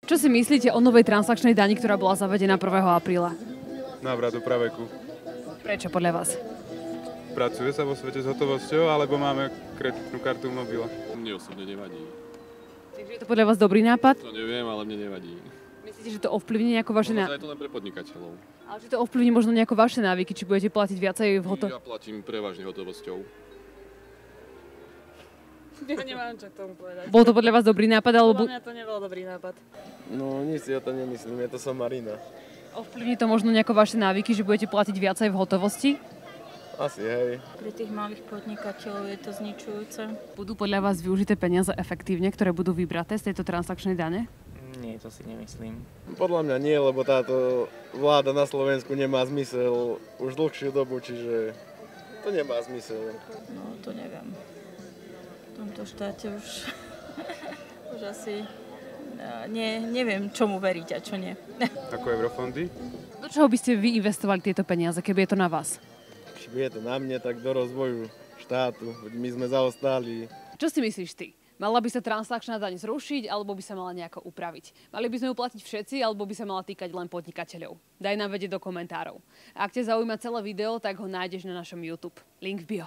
Čo si myslíte o novej transakčnej dani, ktorá bola zavedená 1. apríla? Návrat do praveku. Prečo podľa vás? Pracuje sa vo svete s hotovosťou, alebo máme kreditnú kartu v mobile? Mne osobne nevadí. Takže je to podľa vás dobrý nápad? To neviem, ale mne nevadí. Myslíte, že to ovplyvní nejako vaše Možno je to len pre podnikateľov. Ale či to ovplyvní možno nejako vaše návyky, či budete platiť viacej v Ja platím prevažne hotovosťou. Ja nemám čo k tomu povedať. Bol to podľa vás dobrý nápad, alebo Podľa mňa to nebol dobrý nápad. No nic, ja to nemyslím, je to som Marina. ovplyvní to možno nejako vaše návyky, že budete platiť viacej v hotovosti? Asi, hej. Pri tých malých podnikateľov je to zničujúce. Budú podľa vás využité peniaze efektívne, ktoré budú vybraté z tejto transakčnej dane? Nie, to si nemyslím. Podľa mňa nie, lebo táto vláda na Slovensku nemá zmysel už dlhšiu dobu, čiže to nemá zmysel. No, to neviem. V tomto štáte už, už asi neviem, čomu veriť a čo nie. Ako eurofondy? Do čoho by ste vy investovali tieto peniaze, keby je to na vás? Keby je to na mne, tak do rozvoju štátu. My sme zaostali. Čo si myslíš ty? Mala by sa transakčná daň zrušiť, alebo by sa mala nejako upraviť? Mali by sme ju platiť všetci, alebo by sa mala týkať len podnikateľov? Daj nám vedieť do komentárov. A ak ťa zaujíma celé video, tak ho nájdeš na našom YouTube. Link v bio.